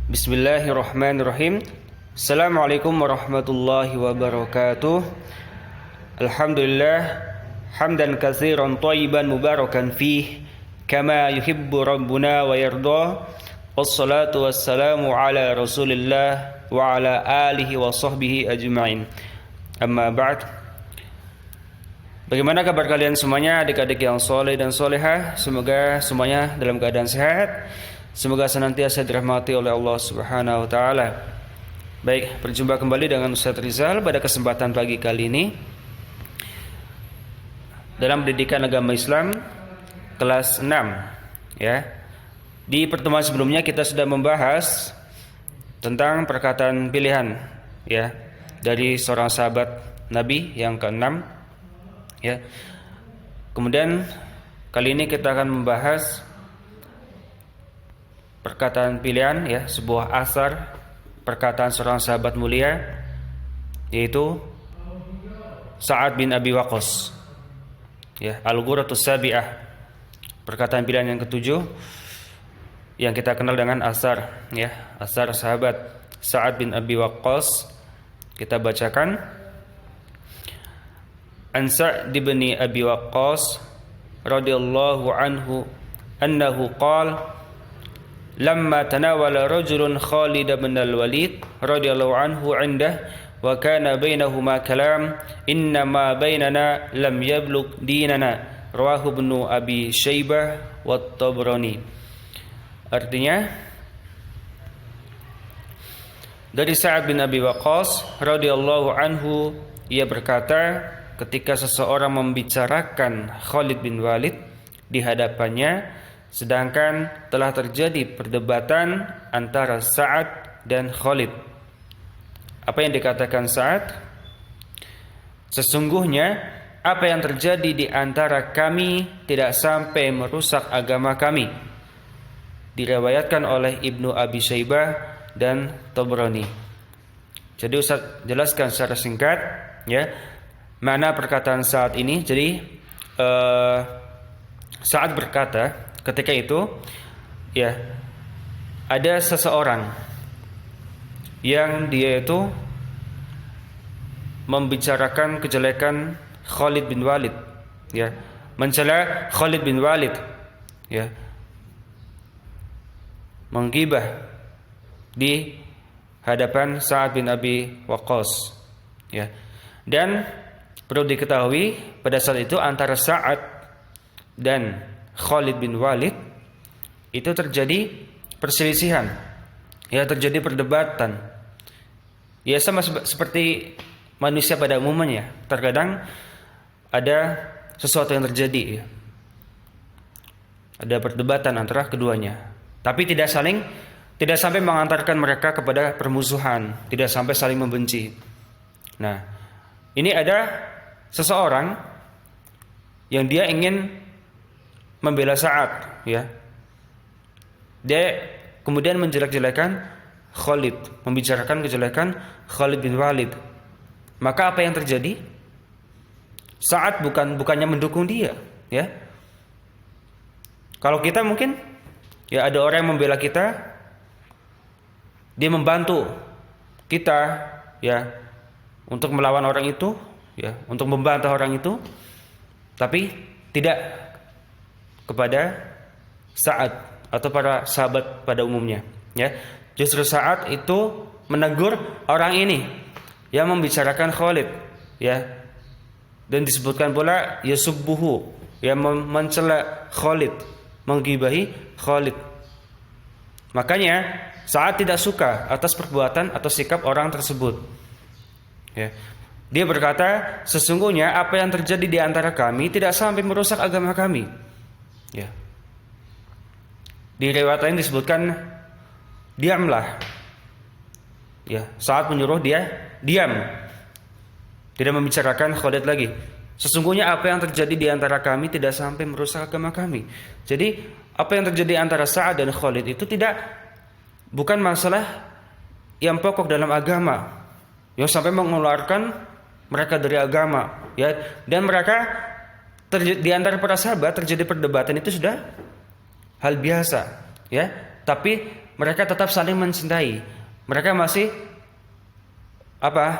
Bismillahirrahmanirrahim. Assalamualaikum warahmatullahi wabarakatuh. Alhamdulillah hamdan katsiran thayyiban mubarakan fih kama yuhibbu rabbuna wa yarda. Wassalatu wassalamu ala Rasulillah wa ala alihi wa sahbihi ajma'in. Amma ba'd. Bagaimana kabar kalian semuanya, adik-adik yang soleh dan solehah? Semoga semuanya dalam keadaan sehat. Semoga senantiasa dirahmati oleh Allah Subhanahu wa taala. Baik, berjumpa kembali dengan Ustaz Rizal pada kesempatan pagi kali ini dalam pendidikan agama Islam kelas 6 ya. Di pertemuan sebelumnya kita sudah membahas tentang perkataan pilihan ya dari seorang sahabat Nabi yang ke-6 ya. Kemudian kali ini kita akan membahas perkataan pilihan ya, sebuah asar perkataan seorang sahabat mulia yaitu Sa'ad bin Abi Waqqas ya, Al-Ghurratus Sabi'ah, perkataan pilihan yang ketujuh yang kita kenal dengan asar ya, asar sahabat Sa'ad bin Abi Waqqas. Kita bacakan. An Sa'd bin Abi Waqqas radhiyallahu anhu annahu qala lamma tanawala rajulun Khalid bin al-Walid radhiyallahu anhu indah wa kana bainahuma kalam innama bainana lam yablugh dinana rawahu ibnu Abi Syaibah wa Tabrani. Artinya dari Sa'ad bin Abi Waqqas radhiyallahu anhu, ia berkata ketika seseorang membicarakan Khalid bin Walid di hadapannya sedangkan telah terjadi perdebatan antara Sa'ad dan Khalid. Apa yang dikatakan Sa'ad? Sesungguhnya apa yang terjadi di antara kami tidak sampai merusak agama kami. Diriwayatkan oleh Ibnu Abi Syaibah dan Tabrani. Jadi Ustaz jelaskan secara singkat ya, mana perkataan Sa'ad ini. Jadi Sa'ad berkata ketika itu ya, ada seseorang yang dia itu membicarakan kejelekan Khalid bin Walid ya, mencela Khalid bin Walid ya, menggibah di hadapan Sa'ad bin Abi Waqqas ya. Dan perlu diketahui pada saat itu antara Sa'ad dan Khalid bin Walid itu terjadi perselisihan ya, terjadi perdebatan ya, sama seperti manusia pada umumnya. Terkadang ada sesuatu yang terjadi ya, ada perdebatan antara keduanya, tapi tidak sampai mengantarkan mereka kepada permusuhan, tidak sampai saling membenci. Nah, ini ada seseorang yang dia ingin membela Sa'ad ya. Dia kemudian menjelek-jelekan Khalid, membicarakan kejelekan Khalid bin Walid. Maka apa yang terjadi? Sa'ad bukannya mendukung dia ya. Kalau kita mungkin ya, ada orang yang membela kita, dia membantu kita ya untuk melawan orang itu ya, untuk membantah orang itu, tapi tidak kepada Sa'ad atau para sahabat pada umumnya ya. Justru Sa'ad itu menegur orang ini yang membicarakan Khalid ya, dan disebutkan pula yasubbuhu, yang mencela Khalid, menggibahi Khalid. Makanya Sa'ad tidak suka atas perbuatan atau sikap orang tersebut ya. Dia berkata, sesungguhnya apa yang terjadi di antara kami tidak sampai merusak agama kami ya. Di riwayat lain disebutkan diamlah ya, Sa'ad menyuruh dia diam, tidak membicarakan Khalid lagi. Sesungguhnya apa yang terjadi di antara kami tidak sampai merusak agama kami. Jadi apa yang terjadi antara Sa'ad dan Khalid itu bukan masalah yang pokok dalam agama yang sampai mengeluarkan mereka dari agama ya. Dan mereka di antara para sahabat terjadi perdebatan itu sudah hal biasa ya. Tapi mereka tetap saling mencintai. Mereka masih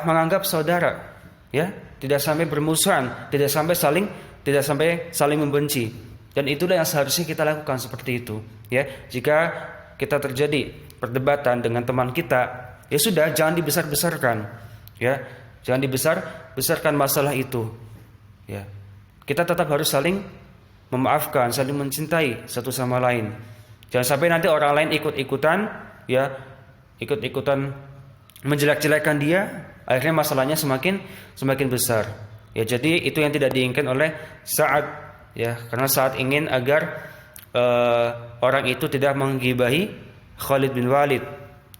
menganggap saudara, ya, tidak sampai bermusuhan, tidak sampai saling membenci. Dan itulah yang seharusnya kita lakukan seperti itu, ya. Jika kita terjadi perdebatan dengan teman kita, ya sudah, jangan dibesar-besarkan, ya. Jangan dibesar-besarkan masalah itu, ya. Kita tetap harus saling memaafkan, saling mencintai satu sama lain. Jangan sampai nanti orang lain ikut-ikutan menjelek-jelekan dia, akhirnya masalahnya semakin besar. Ya, jadi itu yang tidak diinginkan oleh Sa'ad, ya, karena Sa'ad ingin agar orang itu tidak menggibahi Khalid bin Walid,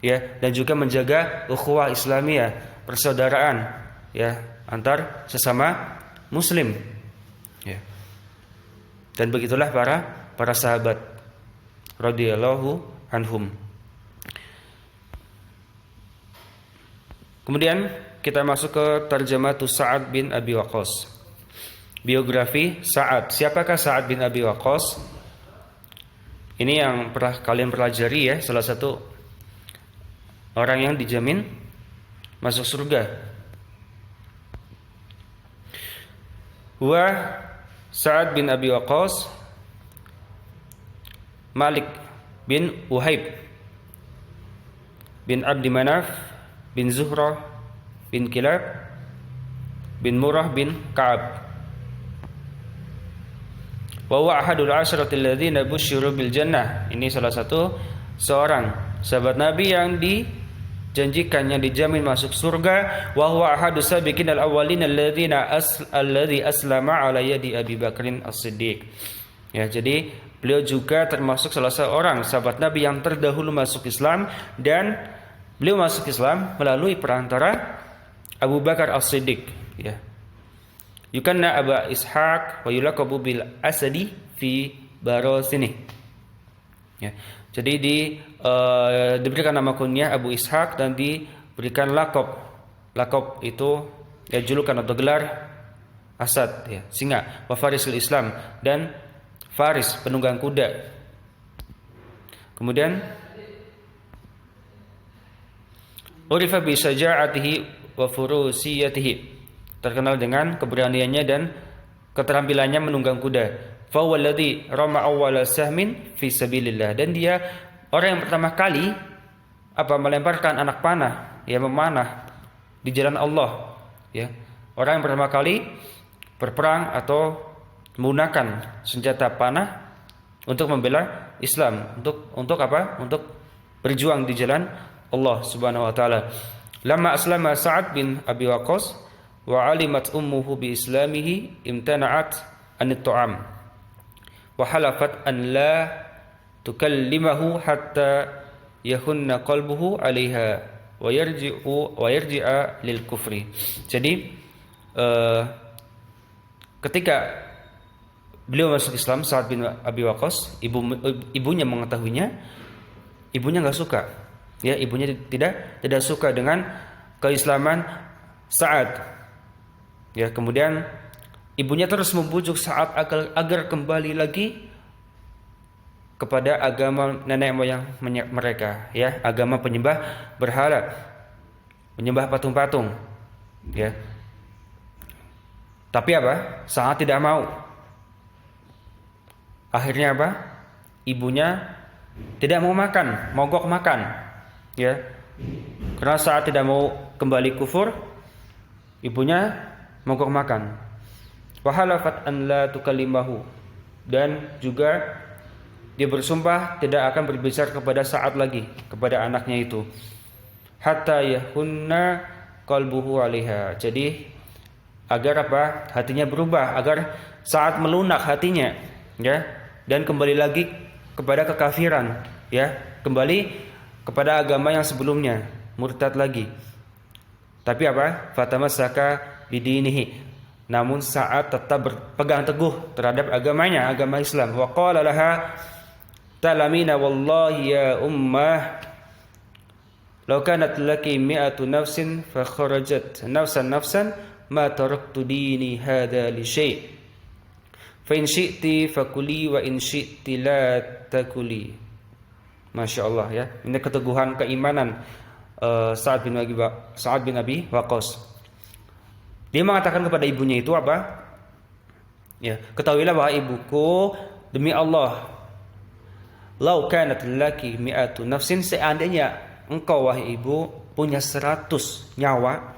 ya, dan juga menjaga ukhuwah Islamiyah, persaudaraan, ya, antar sesama muslim, ya. Dan begitulah para sahabat radhiyallahu anhum. Kemudian kita masuk ke tarjamatus Sa'ad bin Abi Waqqas. Biografi Sa'ad. Siapakah Sa'ad bin Abi Waqqas? Ini yang pernah kalian pelajari, ya, salah satu orang yang dijamin masuk surga. Wa Sa'ad bin Abi Waqqas Malik bin Uhaib bin Abdi Manaf bin Zuhrah bin Kilab bin Murrah bin Ka'ab. Wa huwa ahadul ashratil ladzina busyiru bil jannah. Ini salah satu seorang sahabat Nabi yang dijanjikan, yang dijamin masuk surga. Wa huwa ahadus sabiqin al awwalin alladzi aslama ala yadi Abi Bakrin As-Siddiq. Ya, jadi beliau juga termasuk salah seorang sahabat Nabi yang terdahulu masuk Islam, dan beliau masuk Islam melalui perantara Abu Bakar As-Siddiq, ya. Yukanna Abu Ishaq wa yulaqabu bil Asadi fi Barasini. Ya. Jadi diberikan nama kunyah Abu Ishaq dan diberikan lakop. Lakop itu, ya, julukan atau gelar Asad, ya, singa. Wa Farisul Islam, dan Faris, penunggang kuda. Kemudian urifa bi syaja'atihi wa furusiyatihi, terkenal dengan keberaniannya dan keterampilannya menunggang kuda. Fa walladhi rama awwala sahmin fi sabilillah, dan dia orang yang pertama kali melemparkan anak panah, ya, memanah di jalan Allah, ya. Orang yang pertama kali berperang atau menggunakan senjata panah untuk membela Islam, untuk berjuang di jalan Allah Subhanahu wa taala. Lama aslama Sa'ad bin Abi Waqqas wa alimat ummuhu bi islamihi imtana'at an at-ta'am wa halafat an la tukallimahu hatta yahunna qalbuhu 'alaiha wa yarji'a lil kufri. Jadi ketika beliau masuk Islam, Sa'ad bin Abi Waqqas, ibunya mengetahuinya, ibunya enggak suka. Ya, ibunya tidak suka dengan keislaman Sa'ad. Ya, kemudian ibunya terus membujuk Sa'ad agar kembali lagi kepada agama nenek moyang mereka, ya, agama penyembah berhala, penyembah patung-patung, ya. Tapi Sa'ad tidak mau. Akhirnya ibunya tidak mau makan, mogok makan, ya. Karena Sa'ad tidak mau kembali kufur, ibunya mogok makan. Wa halafat an la tukallimahu, dan juga dia bersumpah tidak akan berbicara kepada Sa'ad lagi, kepada anaknya itu. Hatta yahunna qalbuhu 'alaiha. Jadi agar hatinya berubah, agar Sa'ad melunak hatinya, ya, dan kembali lagi kepada kekafiran, ya, kembali kepada agama yang sebelumnya, murtad lagi. Tapi fatamassaka bidinihi, namun Sa'ad tetap berpegang teguh terhadap agamanya, agama Islam. Wa qala laha talamina wallahi ya ummah law kanat laki mi'atu nafsin fa kharajat nafsan ma taraktu dini hadha li syai' fa in syi'ti fakuli wa in syi'ti la takuli Masya Allah ya. Ini keteguhan keimanan Sa'ad bin Abi Waqqas. Dia mengatakan kepada ibunya itu apa? Ya, ketahuilah bahwa ibuku, demi Allah, lau kanat laki mi'atu nafsin, seandainya engkau wahai ibu punya 100 nyawa.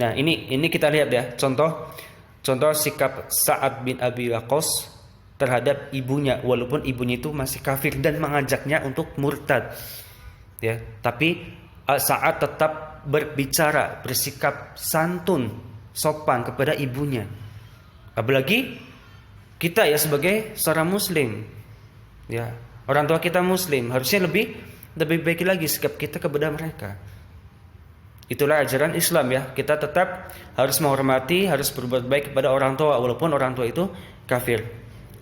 Nah, ini kita lihat ya, contoh sikap Sa'ad bin Abi Waqqas terhadap ibunya, walaupun ibunya itu masih kafir dan mengajaknya untuk murtad. Ya, tapi Sa'ad tetap berbicara, bersikap santun, sopan kepada ibunya. Apalagi kita ya sebagai seorang muslim. Ya, orang tua kita muslim, harusnya lebih baik lagi sikap kita kepada mereka. Itulah ajaran Islam ya. Kita tetap harus menghormati, harus berbuat baik kepada orang tua walaupun orang tua itu kafir.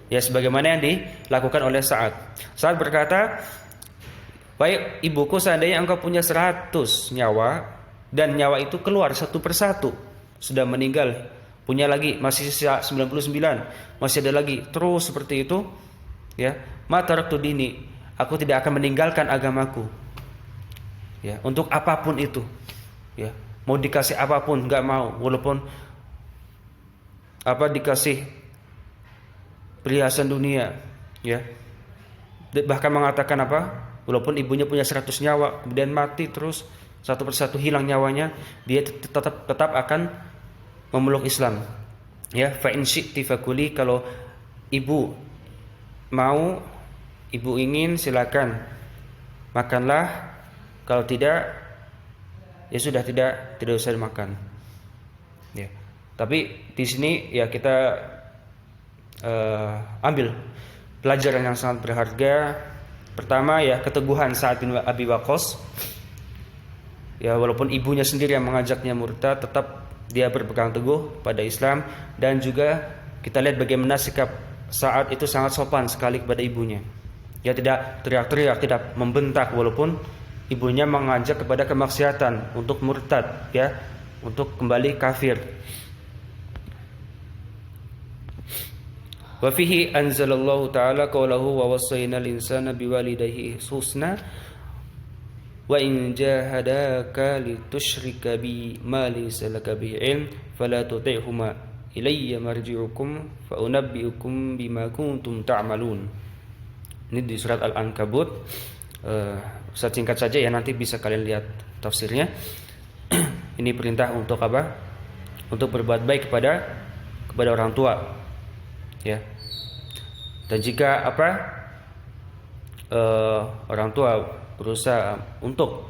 Ya, sebagaimana yang dilakukan oleh Sa'ad. Sa'ad berkata, "Baik ibuku, seandainya engkau punya 100 nyawa dan nyawa itu keluar satu persatu, sudah meninggal, punya lagi masih sisa 99, masih ada lagi, terus seperti itu, ya, ma taraktu dini, aku tidak akan meninggalkan agamaku." Ya, untuk apapun itu. Ya, mau dikasih apapun enggak mau, walaupun dikasih perhiasan dunia, ya. Bahkan mengatakan walaupun ibunya punya 100 nyawa kemudian mati terus satu persatu hilang nyawanya, dia tetap akan memeluk Islam. Ya, fa in syi'ti fakuli, kalau ibu mau, ibu ingin, silakan makanlah, kalau tidak ya sudah, tidak usah dimakan. Ya. Tapi di sini ya kita ambil pelajaran yang sangat berharga. Pertama ya, keteguhan Sa'ad bin Abi Waqqas. Ya, walaupun ibunya sendiri yang mengajaknya murtad, tetap dia berpegang teguh pada Islam. Dan juga kita lihat bagaimana sikap Sa'ad itu sangat sopan sekali kepada ibunya. Ya, tidak teriak-teriak, tidak membentak walaupun ibunya mengajak kepada kemaksiatan, untuk murtad, ya, untuk kembali kafir. Wa fihi anzalallahu ta'ala qawlahu wa wassaynal insana biwalidayhi husna wa in jahadaka litusyrika bi ma laysa laka bihi ilm fala tuti'huma ilayya marji'ukum fa unabbi'ukum bima kuntum ta'malun. Ini di surat Al-Ankabut. Saya singkat saja ya, nanti bisa kalian lihat tafsirnya. Ini perintah untuk apa? Untuk berbuat baik kepada orang tua. Ya. Dan jika orang tua berusaha untuk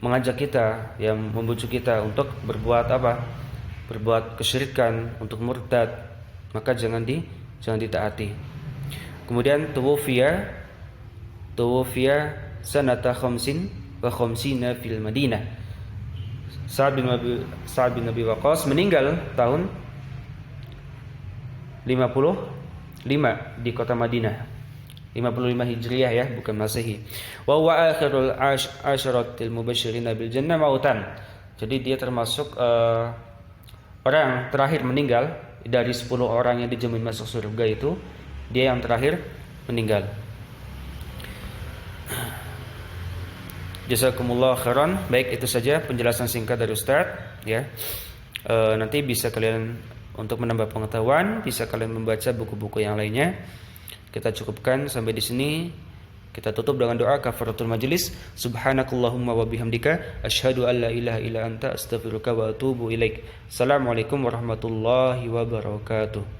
mengajak kita, yang membujuk kita untuk berbuat berbuat kesyirikan, untuk murtad, maka jangan ditaati. Kemudian tuwfiya sanata khamsin wa khamsina fil Madinah. Sa'ad bin Abi Waqqas meninggal tahun 55 di kota Madinah. 55 Hijriah ya, bukan Masehi. Wa huwa akhirul asyaratil mubasysyirin bil jannah mautan. Jadi dia termasuk orang terakhir meninggal dari 10 orang yang dijamin masuk surga itu. Dia yang terakhir meninggal. Jazakumullah khairan. Baik, itu saja penjelasan singkat dari Ustaz ya. Nanti bisa kalian, untuk menambah pengetahuan, bisa kalian membaca buku-buku yang lainnya. Kita cukupkan sampai di sini. Kita tutup dengan doa kafaratul majlis. Subhanakallahumma wa bihamdika asyhadu an la ilaha illa anta astaghfiruka wa atubu ilaik. Assalamualaikum warahmatullahi wabarakatuh.